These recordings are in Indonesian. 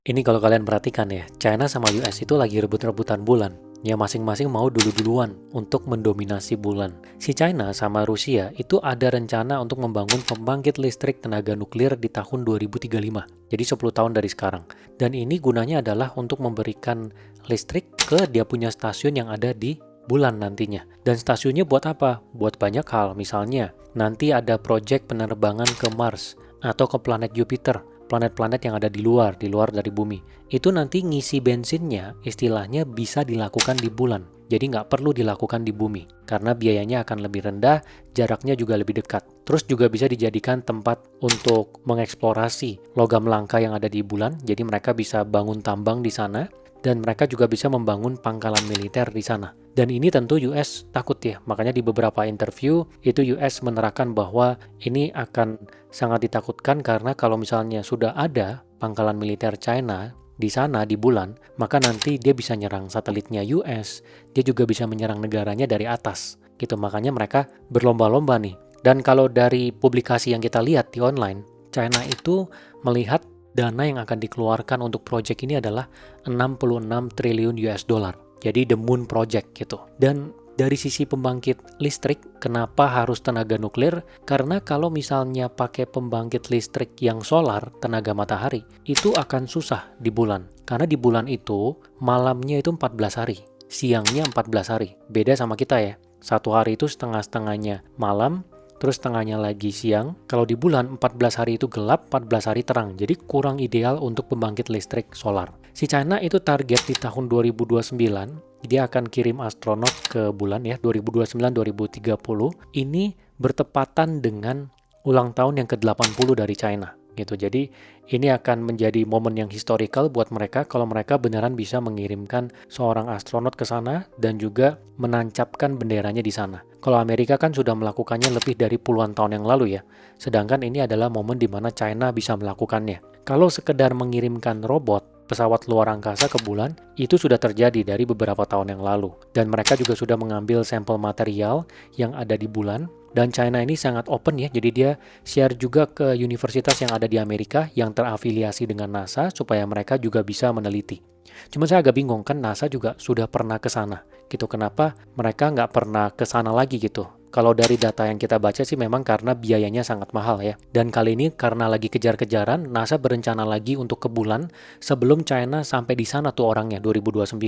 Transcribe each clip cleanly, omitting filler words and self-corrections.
Ini kalau kalian perhatikan ya, China sama US itu lagi rebut-rebutan bulan. Ya masing-masing mau dulu-duluan untuk mendominasi bulan. Si China sama Rusia itu ada rencana untuk membangun pembangkit listrik tenaga nuklir di tahun 2035. Jadi 10 tahun dari sekarang. Dan ini gunanya adalah untuk memberikan listrik ke dia punya stasiun yang ada di bulan nantinya. Dan stasiunnya buat apa? Buat banyak hal. Misalnya, nanti ada proyek penerbangan ke Mars atau ke planet Jupiter, planet-planet yang ada di luar dari bumi. Itu nanti ngisi bensinnya istilahnya bisa dilakukan di bulan. Jadi nggak perlu dilakukan di bumi, karena biayanya akan lebih rendah, jaraknya juga lebih dekat. Terus juga bisa dijadikan tempat untuk mengeksplorasi logam langka yang ada di bulan, jadi mereka bisa bangun tambang di sana, dan mereka juga bisa membangun pangkalan militer di sana. Dan ini tentu US takut ya, makanya di beberapa interview itu US menerangkan bahwa ini akan sangat ditakutkan karena kalau misalnya sudah ada pangkalan militer China di sana di bulan, maka nanti dia bisa nyerang satelitnya US, dia juga bisa menyerang negaranya dari atas. Gitu, makanya mereka berlomba-lomba nih. Dan kalau dari publikasi yang kita lihat di online, China itu melihat dana yang akan dikeluarkan untuk proyek ini adalah 66 triliun US dollar. Jadi the moon project gitu. Dan dari sisi pembangkit listrik, kenapa harus tenaga nuklir? Karena kalau misalnya pakai pembangkit listrik yang solar, tenaga matahari, itu akan susah di bulan. Karena di bulan itu, malamnya itu 14 hari, siangnya 14 hari. Beda sama kita ya. Satu hari itu setengah-setengahnya malam, terus tengahnya lagi siang. Kalau di bulan, 14 hari itu gelap, 14 hari terang. Jadi kurang ideal untuk pembangkit listrik solar. Si China itu target di tahun 2029, dia akan kirim astronot ke bulan ya, 2029-2030. Ini bertepatan dengan ulang tahun yang ke-80 dari China. Gitu. Jadi ini akan menjadi momen yang historical buat mereka kalau mereka beneran bisa mengirimkan seorang astronot ke sana dan juga menancapkan benderanya di sana. Kalau Amerika kan sudah melakukannya lebih dari puluhan tahun yang lalu ya. Sedangkan ini adalah momen di mana China bisa melakukannya. Kalau sekedar mengirimkan robot, pesawat luar angkasa ke bulan, itu sudah terjadi dari beberapa tahun yang lalu. Dan mereka juga sudah mengambil sampel material yang ada di bulan. Dan China ini sangat open ya, jadi dia share juga ke universitas yang ada di Amerika yang terafiliasi dengan NASA supaya mereka juga bisa meneliti. Cuma saya agak bingung kan NASA juga sudah pernah ke sana gitu. Kenapa mereka nggak pernah ke sana lagi gitu? Kalau dari data yang kita baca sih memang karena biayanya sangat mahal ya. Dan kali ini karena lagi kejar-kejaran, NASA berencana lagi untuk ke bulan sebelum China sampai di sana tuh orangnya 2029.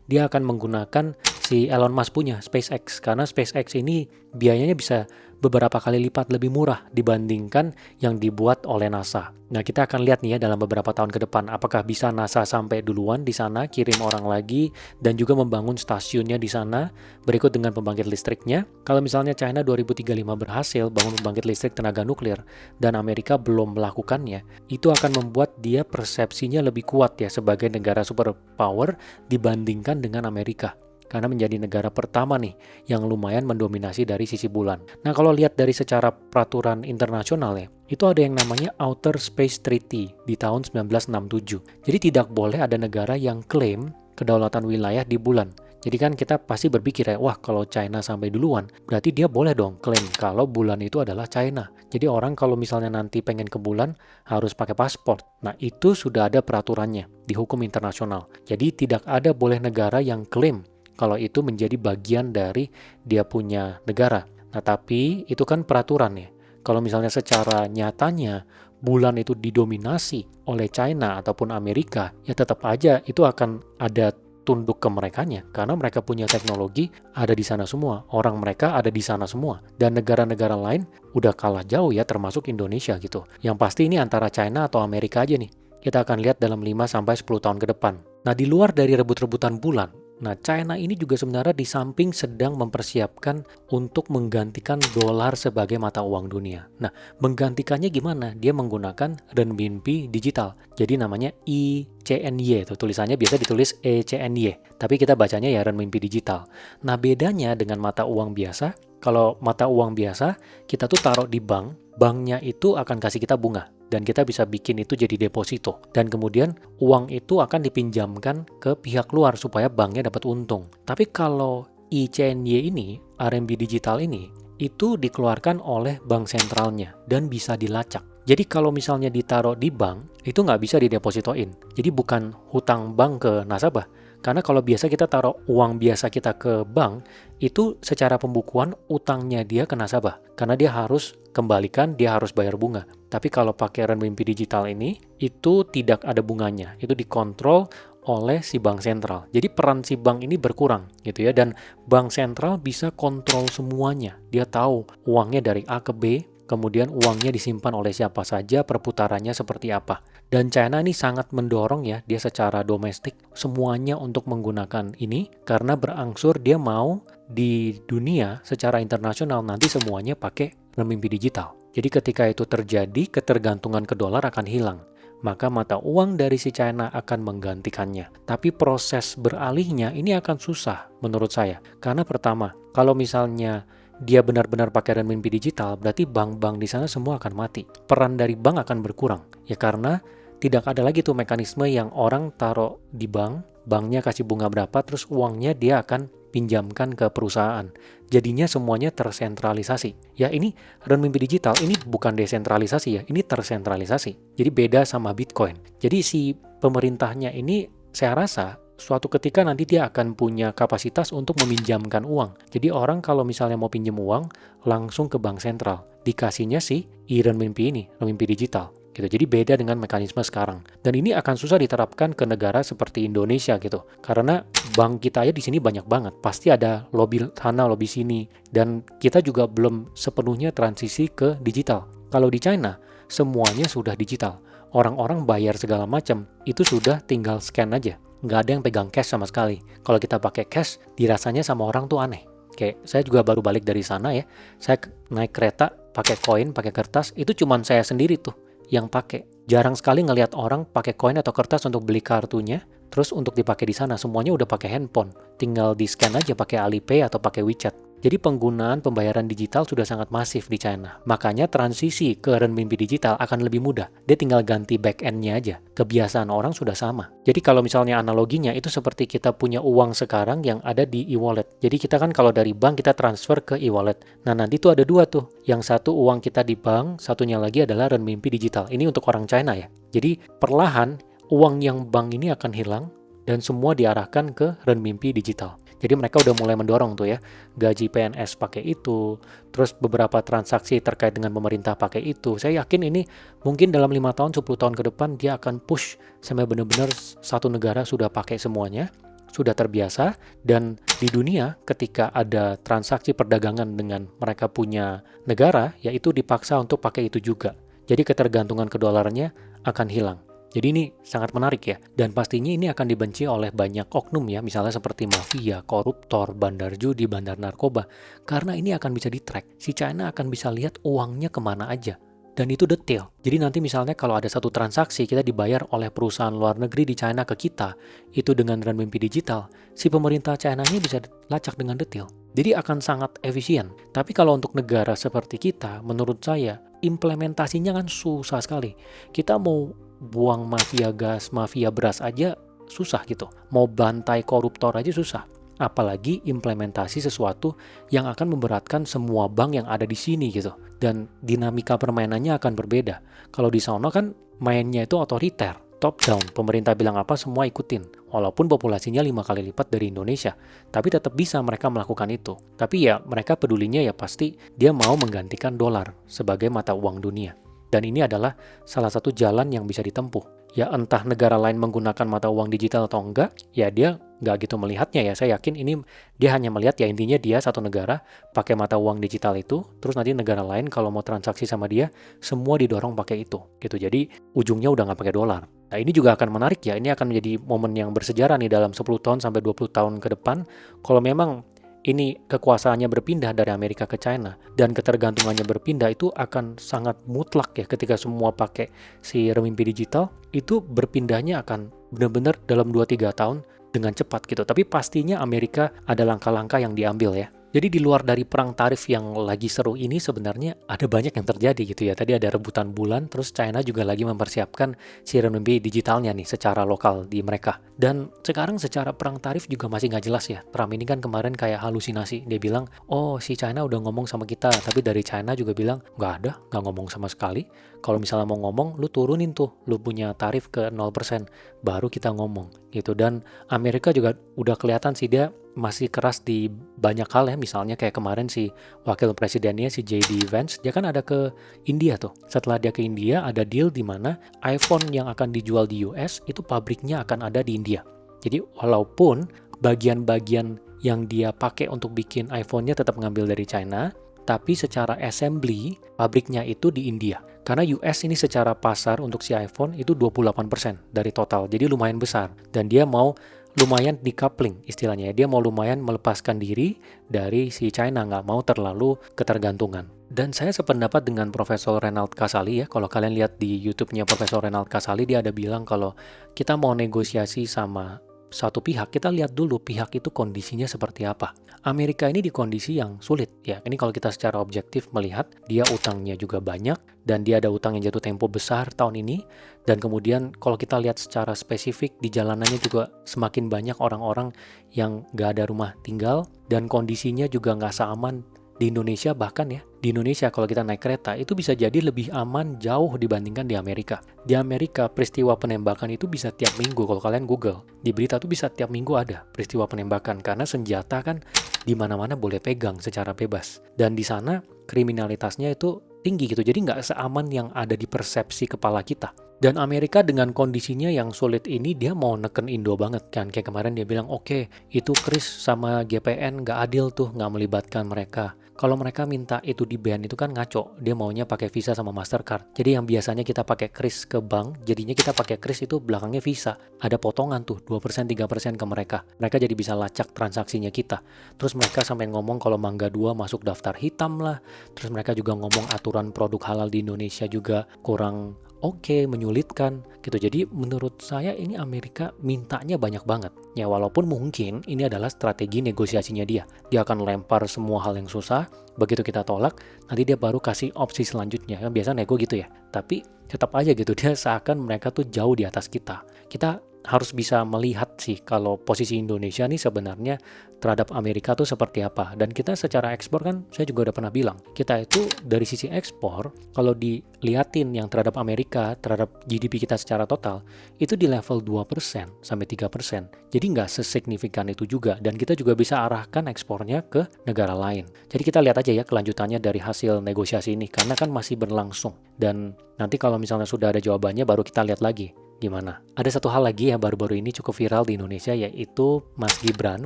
Dia akan menggunakan si Elon Musk punya SpaceX karena SpaceX ini biayanya bisa beberapa kali lipat lebih murah dibandingkan yang dibuat oleh NASA. Nah, kita akan lihat nih ya dalam beberapa tahun ke depan apakah bisa NASA sampai duluan di sana, kirim orang lagi dan juga membangun stasiunnya di sana berikut dengan pembangkit listriknya. Kalau misalnya China 2035 berhasil bangun pembangkit listrik tenaga nuklir dan Amerika belum melakukannya, itu akan membuat dia persepsinya lebih kuat ya sebagai negara superpower dibandingkan dengan Amerika. Karena menjadi negara pertama nih yang lumayan mendominasi dari sisi bulan. Nah, kalau lihat dari secara peraturan internasional ya, itu ada yang namanya Outer Space Treaty di tahun 1967. Jadi tidak boleh ada negara yang klaim kedaulatan wilayah di bulan. Jadi kan kita pasti berpikir ya, wah kalau China sampai duluan, berarti dia boleh dong klaim kalau bulan itu adalah China. Jadi orang kalau misalnya nanti pengen ke bulan harus pakai paspor. Nah, itu sudah ada peraturannya di hukum internasional. Jadi tidak ada boleh negara yang klaim kalau itu menjadi bagian dari dia punya negara. Nah, tapi itu kan peraturan ya. Kalau misalnya secara nyatanya bulan itu didominasi oleh China ataupun Amerika, ya tetap aja itu akan ada tunduk ke merekanya karena mereka punya teknologi ada di sana semua, orang mereka ada di sana semua dan negara-negara lain udah kalah jauh ya termasuk Indonesia gitu. Yang pasti ini antara China atau Amerika aja nih. Kita akan lihat dalam 5 sampai 10 tahun ke depan. Nah, di luar dari rebut-rebutan bulan, nah, China ini juga sebenarnya di samping sedang mempersiapkan untuk menggantikan dolar sebagai mata uang dunia. Nah, menggantikannya gimana? Dia menggunakan renminbi digital. Jadi namanya ICNY, itu tulisannya biasa ditulis ECNY, tapi kita bacanya ya renminbi digital. Nah, bedanya dengan mata uang biasa, kalau mata uang biasa kita tuh taruh di bank, banknya itu akan kasih kita bunga. Dan kita bisa bikin itu jadi deposito. Dan kemudian uang itu akan dipinjamkan ke pihak luar supaya banknya dapat untung. Tapi kalau ICNY ini, RMB digital ini, itu dikeluarkan oleh bank sentralnya dan bisa dilacak. Jadi kalau misalnya ditaruh di bank, itu nggak bisa didepositoin. Jadi bukan hutang bank ke nasabah. Karena kalau biasa kita taruh uang biasa kita ke bank, itu secara pembukuan utangnya dia ke nasabah. Karena dia harus kembalikan, dia harus bayar bunga. Tapi kalau pakai renminbi digital ini, itu tidak ada bunganya. Itu dikontrol oleh si bank sentral. Jadi peran si bank ini berkurang gitu ya. Dan bank sentral bisa kontrol semuanya. Dia tahu uangnya dari A ke B, kemudian uangnya disimpan oleh siapa saja, perputarannya seperti apa. Dan China ini sangat mendorong ya, dia secara domestik semuanya untuk menggunakan ini, karena berangsur dia mau di dunia secara internasional nanti semuanya pakai renminbi digital. Jadi ketika itu terjadi, ketergantungan ke dolar akan hilang. Maka mata uang dari si China akan menggantikannya. Tapi proses beralihnya ini akan susah menurut saya. Karena pertama, kalau misalnya dia benar-benar pakai renminbi digital, berarti bank-bank di sana semua akan mati. Peran dari bank akan berkurang. Ya karena tidak ada lagi tuh mekanisme yang orang taruh di bank, banknya kasih bunga berapa, terus uangnya dia akan pinjamkan ke perusahaan. Jadinya semuanya tersentralisasi. Ya ini renminbi digital, ini bukan desentralisasi ya, ini tersentralisasi. Jadi beda sama Bitcoin. Jadi si pemerintahnya ini saya rasa suatu ketika nanti dia akan punya kapasitas untuk meminjamkan uang. Jadi orang kalau misalnya mau pinjam uang, langsung ke bank sentral. Dikasihnya si renminbi ini, renminbi digital. Gitu. Jadi beda dengan mekanisme sekarang. Dan ini akan susah diterapkan ke negara seperti Indonesia gitu. Karena bank kita aja di sini banyak banget. Pasti ada lobby sana, lobby sini. Dan kita juga belum sepenuhnya transisi ke digital. Kalau di China, semuanya sudah digital. Orang-orang bayar segala macam, itu sudah tinggal scan aja. Nggak ada yang pegang cash sama sekali. Kalau kita pakai cash, dirasanya sama orang tuh aneh. Kayak saya juga baru balik dari sana ya. Saya naik kereta, pakai koin, pakai kertas, itu cuman saya sendiri tuh yang pakai. Jarang sekali ngelihat orang pakai koin atau kertas untuk beli kartunya, terus untuk dipakai di sana. Semuanya udah pakai handphone. Tinggal di-scan aja pakai Alipay atau pakai WeChat. Jadi penggunaan pembayaran digital sudah sangat masif di China. Makanya transisi ke renminbi digital akan lebih mudah. Dia tinggal ganti back-end-nya aja. Kebiasaan orang sudah sama. Jadi kalau misalnya analoginya itu seperti kita punya uang sekarang yang ada di e-wallet. Jadi kita kan kalau dari bank kita transfer ke e-wallet. Nah nanti tuh ada dua tuh. Yang satu uang kita di bank, satunya lagi adalah renminbi digital. Ini untuk orang China ya. Jadi perlahan uang yang bank ini akan hilang dan semua diarahkan ke renminbi digital. Jadi mereka udah mulai mendorong tuh ya, gaji PNS pakai itu, terus beberapa transaksi terkait dengan pemerintah pakai itu. Saya yakin ini mungkin dalam 5 tahun, 10 tahun ke depan dia akan push sampai benar-benar satu negara sudah pakai semuanya, sudah terbiasa, dan di dunia ketika ada transaksi perdagangan dengan mereka punya negara, yaitu dipaksa untuk pakai itu juga. Jadi ketergantungan ke dolarnya akan hilang. Jadi ini sangat menarik ya, dan pastinya ini akan dibenci oleh banyak oknum ya, misalnya seperti mafia, koruptor, bandar judi, bandar narkoba, karena ini akan bisa di-track. Si China akan bisa lihat uangnya kemana aja, dan itu detail. Jadi nanti misalnya kalau ada satu transaksi kita dibayar oleh perusahaan luar negeri di China ke kita, itu dengan renminbi digital, si pemerintah China ini bisa lacak dengan detail. Jadi akan sangat efisien. Tapi kalau untuk negara seperti kita, menurut saya, implementasinya kan susah sekali. Kita mau buang mafia gas, mafia beras aja susah gitu. Mau bantai koruptor aja susah. Apalagi implementasi sesuatu yang akan memberatkan semua bank yang ada di sini gitu. Dan dinamika permainannya akan berbeda. Kalau di sana kan mainnya itu otoriter, top down. Pemerintah bilang apa semua ikutin. Walaupun populasinya 5 kali lipat dari Indonesia. Tapi tetap bisa mereka melakukan itu. Tapi ya mereka pedulinya ya pasti dia mau menggantikan dolar sebagai mata uang dunia. Dan ini adalah salah satu jalan yang bisa ditempuh. Ya entah negara lain menggunakan mata uang digital atau enggak, ya dia nggak gitu melihatnya ya. Saya yakin ini dia hanya melihat ya intinya dia satu negara pakai mata uang digital itu, terus nanti negara lain kalau mau transaksi sama dia, semua didorong pakai itu. Gitu. Jadi ujungnya udah nggak pakai dolar. Nah ini juga akan menarik ya, ini akan menjadi momen yang bersejarah nih dalam 10 tahun sampai 20 tahun ke depan. Kalau memang ini kekuasaannya berpindah dari Amerika ke China dan ketergantungannya berpindah, itu akan sangat mutlak ya ketika semua pakai si renminbi digital, itu berpindahnya akan benar-benar dalam 2-3 tahun dengan cepat gitu. Tapi pastinya Amerika ada langkah-langkah yang diambil ya. Jadi di luar dari perang tarif yang lagi seru ini sebenarnya ada banyak yang terjadi gitu ya. Tadi ada rebutan bulan, terus China juga lagi mempersiapkan si renminbi digitalnya nih secara lokal di mereka. Dan sekarang secara perang tarif juga masih nggak jelas ya. Trump ini kan kemarin kayak halusinasi. Dia bilang, oh si China udah ngomong sama kita. Tapi dari China juga bilang, nggak ada, nggak ngomong sama sekali. Kalau misalnya mau ngomong, lu turunin tuh, lu punya tarif ke 0%, baru kita ngomong gitu. Dan Amerika juga udah kelihatan sih dia masih keras di banyak hal ya, misalnya kayak kemarin si wakil presidennya si JD Vance, dia kan ada ke India tuh. Setelah dia ke India, ada deal di mana iPhone yang akan dijual di US itu pabriknya akan ada di India. Jadi walaupun bagian-bagian yang dia pakai untuk bikin iPhone-nya tetap ngambil dari China, tapi secara assembly pabriknya itu di India. Karena US ini secara pasar untuk si iPhone itu 28% dari total, jadi lumayan besar. Dan dia mau lumayan decoupling istilahnya, dia mau lumayan melepaskan diri dari si China, nggak mau terlalu ketergantungan. Dan saya sependapat dengan Profesor Renald Kasali ya, kalau kalian lihat di YouTube-nya Profesor Renald Kasali, dia ada bilang kalau kita mau negosiasi sama satu pihak, kita lihat dulu pihak itu kondisinya seperti apa. Amerika ini di kondisi yang sulit ya. Ini kalau kita secara objektif melihat, dia utangnya juga banyak dan dia ada utang yang jatuh tempo besar tahun ini. Dan kemudian kalau kita lihat secara spesifik di jalanannya juga semakin banyak orang-orang yang nggak ada rumah tinggal dan kondisinya juga nggak seaman di Indonesia. Bahkan ya, di Indonesia kalau kita naik kereta itu bisa jadi lebih aman jauh dibandingkan di Amerika. Di Amerika peristiwa penembakan itu bisa tiap minggu, kalau kalian Google. Di berita tuh bisa tiap minggu ada peristiwa penembakan karena senjata kan di mana-mana boleh pegang secara bebas. Dan di sana kriminalitasnya itu tinggi gitu. Jadi nggak seaman yang ada di persepsi kepala kita. Dan Amerika dengan kondisinya yang sulit ini dia mau neken Indo banget kan. Kayak kemarin dia bilang oke, itu Kris sama GPN nggak adil tuh, nggak melibatkan mereka. Kalau mereka minta itu di ban itu kan ngaco. Dia maunya pakai Visa sama Mastercard. Jadi yang biasanya kita pakai Kris ke bank, jadinya kita pakai Kris itu belakangnya Visa. Ada potongan tuh 2% 3% ke mereka. Mereka jadi bisa lacak transaksinya kita. Terus mereka sampai ngomong kalau Mangga 2 masuk daftar hitam lah. Terus mereka juga ngomong aturan produk halal di Indonesia juga kurang oke, menyulitkan gitu. Jadi menurut saya ini Amerika mintanya banyak banget. Ya walaupun mungkin ini adalah strategi negosiasinya dia. Dia akan lempar semua hal yang susah, begitu kita tolak, nanti dia baru kasih opsi selanjutnya. Kan biasa nego gitu ya. Tapi tetap aja gitu, dia seakan mereka tuh jauh di atas kita. Kita harus bisa melihat sih kalau posisi Indonesia nih sebenarnya terhadap Amerika tuh seperti apa. Dan kita secara ekspor kan, saya juga udah pernah bilang, kita itu dari sisi ekspor, kalau diliatin yang terhadap Amerika, terhadap GDP kita secara total, itu di level 2% sampai 3%. Jadi nggak sesignifikan itu juga. Dan kita juga bisa arahkan ekspornya ke negara lain. Jadi kita lihat aja ya kelanjutannya dari hasil negosiasi ini, karena kan masih berlangsung. Dan nanti kalau misalnya sudah ada jawabannya, baru kita lihat lagi gimana. Ada satu hal lagi yang baru-baru ini cukup viral di Indonesia, yaitu Mas Gibran,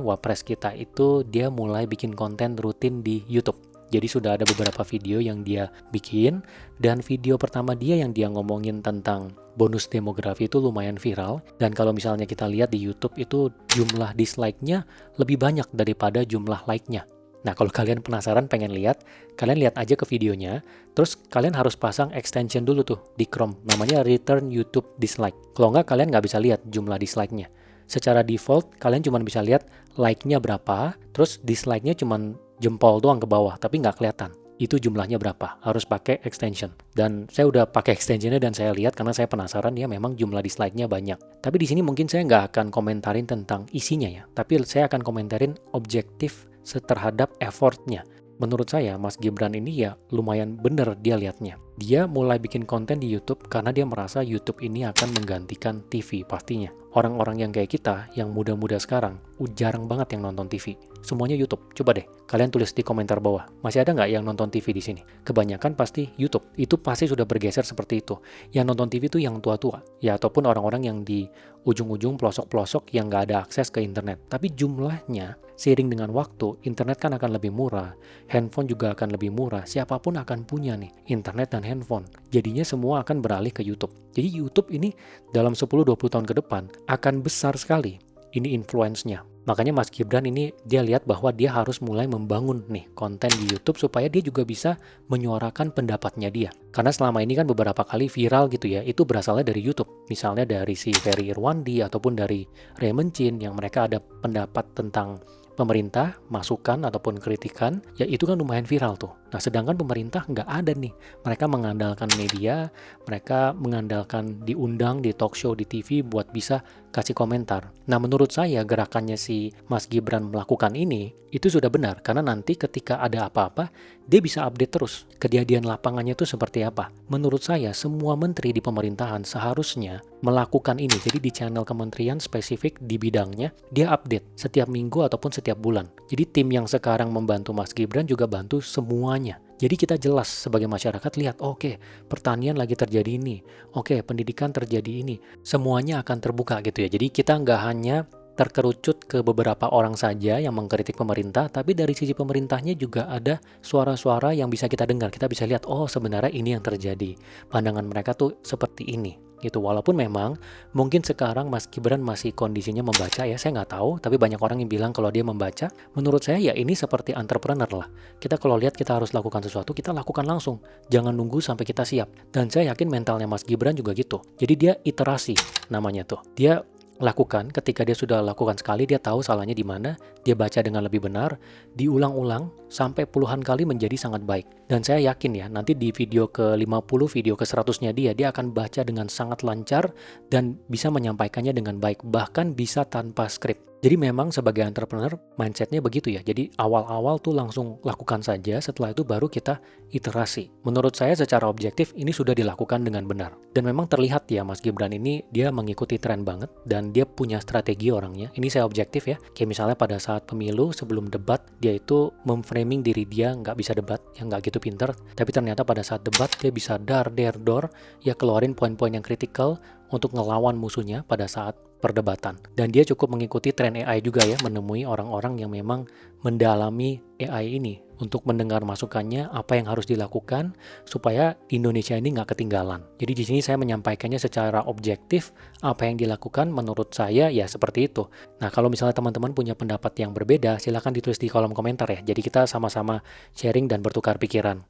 wapres kita itu dia mulai bikin konten rutin di YouTube. Jadi sudah ada beberapa video yang dia bikin, dan video pertama dia yang dia ngomongin tentang bonus demografi itu lumayan viral. Dan kalau misalnya kita lihat di YouTube itu jumlah dislike-nya lebih banyak daripada jumlah like-nya. Nah, kalau kalian penasaran pengen lihat, kalian lihat aja ke videonya, terus kalian harus pasang extension dulu tuh di Chrome, namanya Return YouTube Dislike. Kalau nggak, kalian nggak bisa lihat jumlah dislike-nya. Secara default, kalian cuma bisa lihat like-nya berapa, terus dislike-nya cuma jempol doang ke bawah, tapi nggak kelihatan. Itu jumlahnya berapa, harus pakai extension. Dan saya udah pakai extensionnya dan saya lihat karena saya penasaran ya memang jumlah dislike-nya banyak. Tapi di sini mungkin saya nggak akan komentarin tentang isinya ya, tapi saya akan komentarin objektif terhadap effortnya. Menurut saya Mas Gibran ini ya lumayan bener dia liatnya. Dia mulai bikin konten di YouTube karena dia merasa YouTube ini akan menggantikan TV pastinya. Orang-orang yang kayak kita, yang muda-muda sekarang, jarang banget yang nonton TV. Semuanya YouTube. Coba deh, kalian tulis di komentar bawah. Masih ada nggak yang nonton TV di sini? Kebanyakan pasti YouTube. Itu pasti sudah bergeser seperti itu. Yang nonton TV itu yang tua-tua. Ya, ataupun orang-orang yang di ujung-ujung pelosok-pelosok yang nggak ada akses ke internet. Tapi jumlahnya, seiring dengan waktu, internet kan akan lebih murah. Handphone juga akan lebih murah. Siapapun akan punya nih, internet dan handphone. Jadinya semua akan beralih ke YouTube. Jadi YouTube ini dalam 10-20 tahun ke depan akan besar sekali ini influence-nya. Makanya Mas Gibran ini dia lihat bahwa dia harus mulai membangun nih konten di YouTube supaya dia juga bisa menyuarakan pendapatnya dia. Karena selama ini kan beberapa kali viral gitu ya, itu berasalnya dari YouTube. Misalnya dari si Ferry Irwandi ataupun dari Raymond Chin yang mereka ada pendapat tentang pemerintah, masukan ataupun kritikan, ya itu kan lumayan viral tuh. Nah, sedangkan pemerintah nggak ada nih. Mereka mengandalkan media, mereka mengandalkan diundang di talk show di TV buat bisa kasih komentar. Nah, menurut saya gerakannya si Mas Gibran melakukan ini, itu sudah benar. Karena nanti ketika ada apa-apa, dia bisa update terus. Kejadian lapangannya itu seperti apa. Menurut saya, semua menteri di pemerintahan seharusnya melakukan ini. Jadi di channel kementerian spesifik di bidangnya, dia update setiap minggu ataupun setiap bulan. Jadi tim yang sekarang membantu Mas Gibran juga bantu semuanya. Jadi kita jelas sebagai masyarakat lihat, oke, pertanian lagi terjadi ini, oke, pendidikan terjadi ini, semuanya akan terbuka gitu ya. Jadi kita nggak hanya terkerucut ke beberapa orang saja yang mengkritik pemerintah, tapi dari sisi pemerintahnya juga ada suara-suara yang bisa kita dengar. Kita bisa lihat, oh sebenarnya ini yang terjadi. Pandangan mereka tuh seperti ini. Gitu. Walaupun memang mungkin sekarang Mas Gibran masih kondisinya membaca ya, saya nggak tahu, tapi banyak orang yang bilang kalau dia membaca. Menurut saya ya ini seperti entrepreneur lah. Kita kalau lihat kita harus lakukan sesuatu, kita lakukan langsung. Jangan nunggu sampai kita siap. Dan saya yakin mentalnya Mas Gibran juga gitu. Jadi dia iterasi namanya tuh. Dia lakukan, ketika dia sudah lakukan sekali, dia tahu salahnya di mana, dia baca dengan lebih benar, diulang-ulang sampai puluhan kali menjadi sangat baik. Dan saya yakin ya, nanti di video ke-50, video ke-100-nya dia akan baca dengan sangat lancar dan bisa menyampaikannya dengan baik, bahkan bisa tanpa skrip. Jadi memang sebagai entrepreneur, mindsetnya begitu ya. Jadi awal-awal tuh langsung lakukan saja, setelah itu baru kita iterasi. Menurut saya secara objektif ini sudah dilakukan dengan benar. Dan memang terlihat ya Mas Gibran ini dia mengikuti tren banget dan dia punya strategi orangnya. Ini saya objektif ya. Kayak misalnya pada saat pemilu sebelum debat dia itu memframing diri dia nggak bisa debat, yang nggak gitu pinter. Tapi ternyata pada saat debat dia bisa dar ya keluarin poin-poin yang kritikal untuk ngelawan musuhnya pada saat perdebatan. Dan dia cukup mengikuti tren AI juga ya, menemui orang-orang yang memang mendalami AI ini untuk mendengar masukannya, apa yang harus dilakukan supaya Indonesia ini nggak ketinggalan. Jadi di sini saya menyampaikannya secara objektif, apa yang dilakukan menurut saya ya seperti itu. Nah, kalau misalnya teman-teman punya pendapat yang berbeda, silahkan ditulis di kolom komentar ya. Jadi kita sama-sama sharing dan bertukar pikiran.